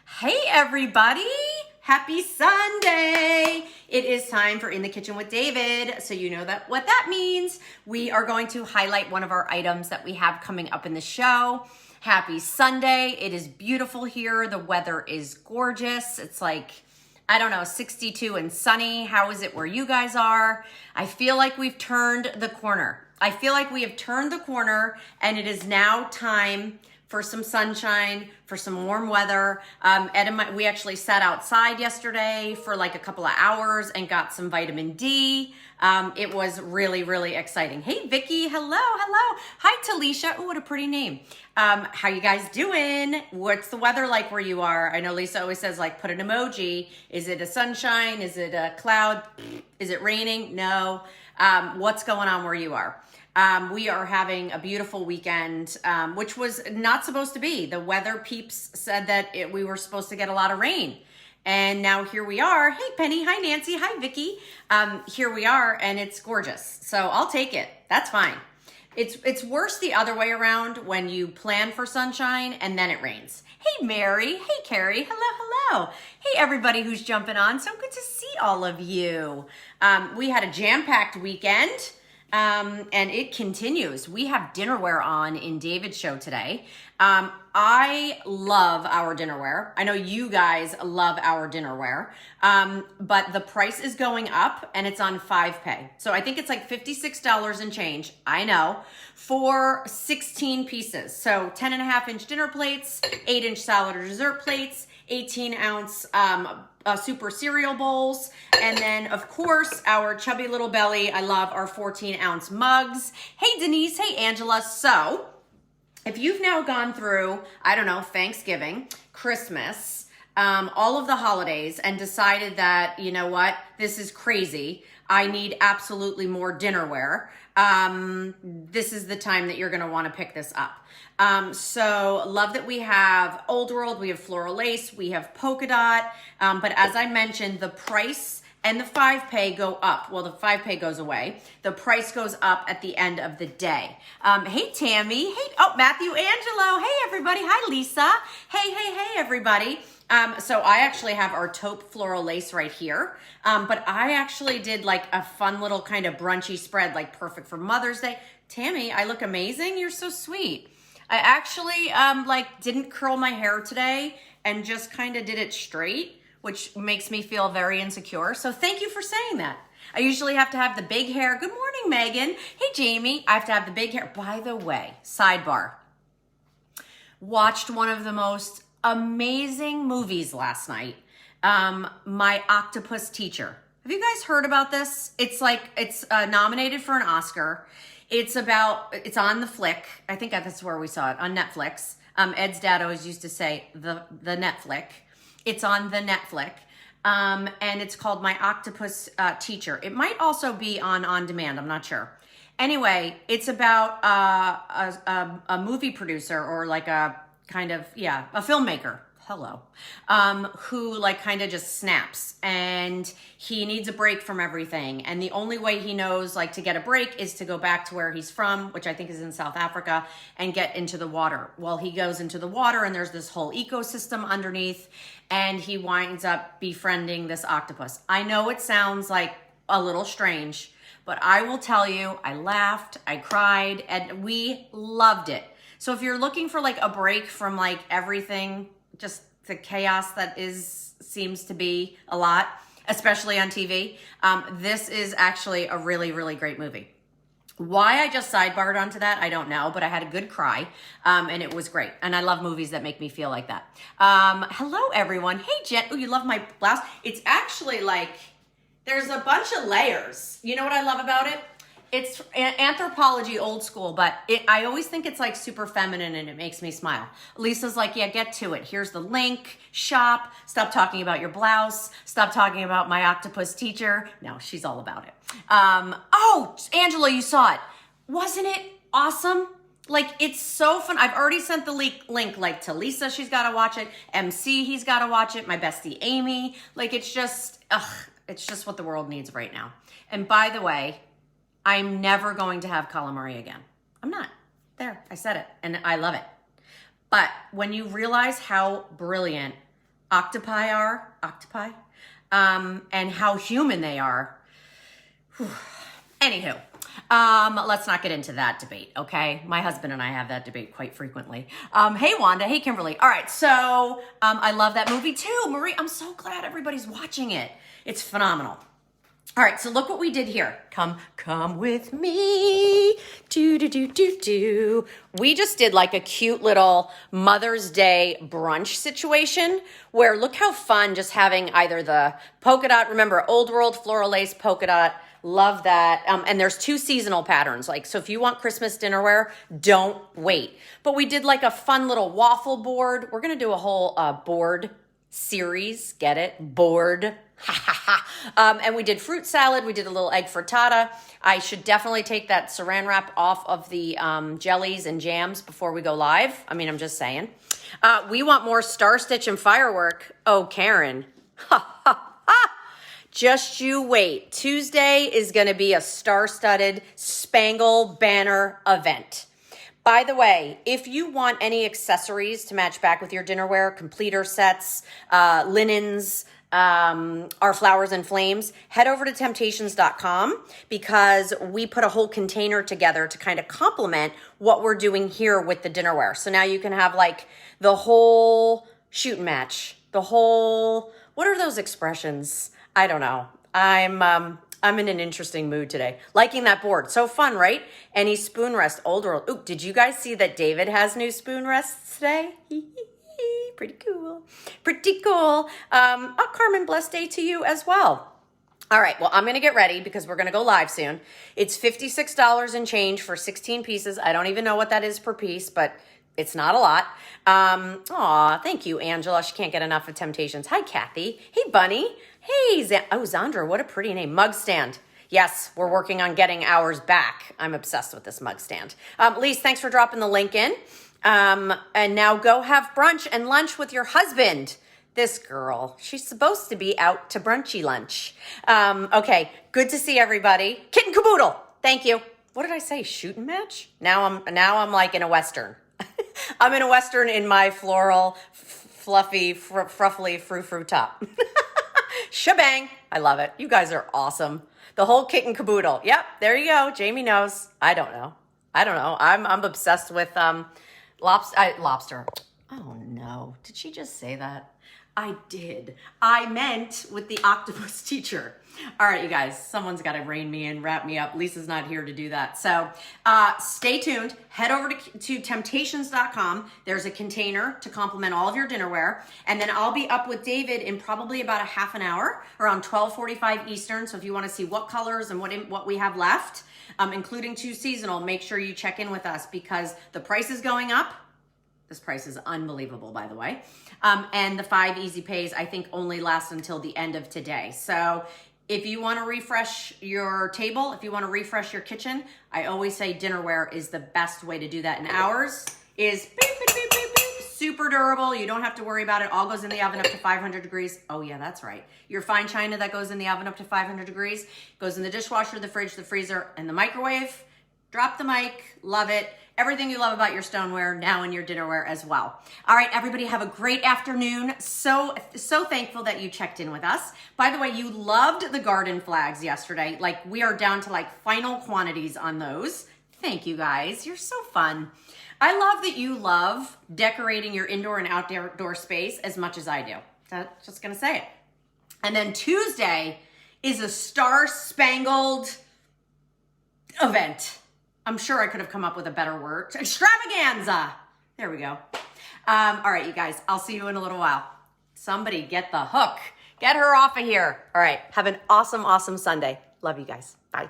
Hey everybody, happy Sunday. It is time for In the Kitchen with David. So you know what that means. We are going to highlight one of our items that we have coming up in the show. Happy Sunday. It is beautiful here. The weather is gorgeous. It's like, I don't know, 62 and sunny. How is it where you guys are? I feel like we've turned the corner. I feel like we have turned the corner and it is now time for some sunshine, for some warm weather. Ed and we actually sat outside yesterday for like a couple of hours and got some vitamin D. It was really, really exciting. Hey, Vicky, hello. Hi, Talisha. Oh, what a pretty name. How you guys doing? What's the weather like where you are? I know Lisa always says like, put an emoji. Is it a sunshine? Is it a cloud? Is it raining? No. What's going on where you are? We are having a beautiful weekend, which was not supposed to be. The weather peeps said that we were supposed to get a lot of rain. And now here we are. Hey, Penny. Hi, Nancy. Hi, Vicky. Here we are, and it's gorgeous. So I'll take it. That's fine. It's worse the other way around when you plan for sunshine and then it rains. Hey, Mary. Hey, Carrie. Hello. Hey, everybody who's jumping on. So good to see all of you. We had a jam-packed weekend. And it continues. We have dinnerware on in David's show today. I love our dinnerware. I know you guys love our dinnerware. But the price is going up and it's on 5-pay. So I think it's like $56 and change. I know, for 16 pieces. So 10.5-inch dinner plates, 8-inch salad or dessert plates, 18-ounce super cereal bowls, and then of course our chubby little belly. I love our 14-ounce mugs. Hey Denise, hey Angela. So if you've now gone through, I don't know, Thanksgiving, Christmas, all of the holidays and decided that, you know what, this is crazy, I need absolutely more dinnerware, this is the time that you're going to want to pick this up. So love that we have Old World, we have Floral Lace, we have Polka Dot, but as I mentioned, the price and the 5-pay go up. Well, the 5-pay goes away. The price goes up at the end of the day. Hey, Tammy. Hey, Matthew, Angelo. Hey, everybody. Hi, Lisa. Hey, everybody. So I actually have our taupe floral lace right here. But I actually did like a fun little kind of brunchy spread, like perfect for Mother's Day. Tammy, I look amazing. You're so sweet. I actually didn't curl my hair today and just kind of did it straight, which makes me feel very insecure. So thank you for saying that. I usually have to have the big hair. Good morning, Megan. Hey, Jamie. I have to have the big hair. By the way, sidebar. Watched one of the most amazing movies last night. My Octopus Teacher. Have you guys heard about this? It's nominated for an Oscar. It's on the Flick. I think that's where we saw it, on Netflix. Ed's dad always used to say the Netflix. It's on the Netflix. And it's called My Octopus Teacher. It might also be on demand. I'm not sure. Anyway, it's about a movie producer or like a kind of, a filmmaker. Hello. Who like kind of just snaps and he needs a break from everything. And the only way he knows like to get a break is to go back to where he's from, which I think is in South Africa, and get into the water. Well, he goes into the water and there's this whole ecosystem underneath and he winds up befriending this octopus. I know it sounds like a little strange, but I will tell you, I laughed, I cried, and we loved it. So if you're looking for like a break from like everything, just the chaos that seems to be a lot, especially on TV. This is actually a really, really great movie. Why I just sidebarred onto that, I don't know, but I had a good cry, and it was great. And I love movies that make me feel like that. Hello, everyone. Hey, Jen. Oh, you love my blouse? It's actually like, there's a bunch of layers. You know what I love about it? It's Anthropologie old school, but I always think it's like super feminine and it makes me smile. Lisa's like, yeah, get to it. Here's the link, shop, stop talking about your blouse, stop talking about My Octopus Teacher. No, she's all about it. Oh, Angela, you saw it. Wasn't it awesome? Like, it's so fun. I've already sent the link like to Lisa. She's got to watch it. MC, he's got to watch it. My bestie, Amy. Like, it's just what the world needs right now. And by the way, I'm never going to have calamari again. I'm not. There, I said it, and I love it. But when you realize how brilliant octopi, and how human they are. Whew. Anywho, let's not get into that debate, okay? My husband and I have that debate quite frequently. Hey, Wanda. Hey, Kimberly. All right, so I love that movie too. Marie, I'm so glad everybody's watching it. It's phenomenal. All right, so look what we did here. Come with me. Do. We just did like a cute little Mother's Day brunch situation where look how fun just having either the polka dot, remember Old World floral lace polka dot, love that. And there's 2 seasonal patterns. Like, so if you want Christmas dinnerware, don't wait. But we did like a fun little waffle board. We're going to do a whole board series. Get it? Board. And we did fruit salad. We did a little egg frittata. I should definitely take that saran wrap off of the jellies and jams before we go live. I mean, I'm just saying. We want more Star Stitch and firework. Oh, Karen. Just you wait. Tuesday is going to be a star-studded spangle banner event. By the way, if you want any accessories to match back with your dinnerware, completer sets, linens, our flowers and flames, head over to temp-tations.com because we put a whole container together to kind of complement what we're doing here with the dinnerware. So now you can have like the whole shoot and match, the whole, what are those expressions? I don't know. I'm in an interesting mood today. Liking that board. So fun, right? Any spoon rest, old world. Ooh, did you guys see that David has new spoon rests today? Pretty cool. Pretty cool. Carmen, blessed day to you as well. All right, well, I'm going to get ready because we're going to go live soon. It's $56 and change for 16 pieces. I don't even know what that is per piece, but it's not a lot. Thank you, Angela. She can't get enough of Temptations. Hi, Kathy. Hey, Bunny. Hey, Zandra, what a pretty name. Mug stand. Yes, we're working on getting ours back. I'm obsessed with this mug stand. Lise, thanks for dropping the link in. And now go have brunch and lunch with your husband. This girl, she's supposed to be out to brunchy lunch. Okay, good to see everybody. Kitten Caboodle, thank you. What did I say? Shooting match? Now I'm like in a Western. I'm in a Western in my floral, fluffy, fruffly frou-frou top. Shebang. I love it. You guys are awesome. The whole kit and caboodle. Yep, there you go. Jamie knows. I don't know. I'm obsessed with lobster. Oh no. Did she just say that? I did. I meant with the octopus teacher. All right, you guys, someone's got to rein me in, wrap me up. Lisa's not here to do that. So stay tuned. Head over to temp-tations.com. There's a container to complement all of your dinnerware. And then I'll be up with David in probably about a half an hour, around 12:45 Eastern. So if you want to see what colors and what we have left, including 2 seasonal, make sure you check in with us because the price is going up. This price is unbelievable, by the way. And the 5 easy pays, I think, only last until the end of today. So if you want to refresh your table, if you want to refresh your kitchen, I always say dinnerware is the best way to do that. And ours is super durable. You don't have to worry about it. All goes in the oven up to 500 degrees. Oh yeah, that's right. Your fine china that goes in the oven up to 500 degrees goes in the dishwasher, the fridge, the freezer, and the microwave. Drop the mic. Love it. Everything you love about your stoneware now in your dinnerware as well. All right, everybody have a great afternoon. So thankful that you checked in with us. By the way, you loved the garden flags yesterday. Like we are down to like final quantities on those. Thank you guys. You're so fun. I love that you love decorating your indoor and outdoor space as much as I do. That's just gonna say it. And then Tuesday is a star-spangled event. I'm sure I could have come up with a better word. Extravaganza. There we go. All right, you guys, I'll see you in a little while. Somebody get the hook. Get her off of here. All right, have an awesome, awesome Sunday. Love you guys. Bye.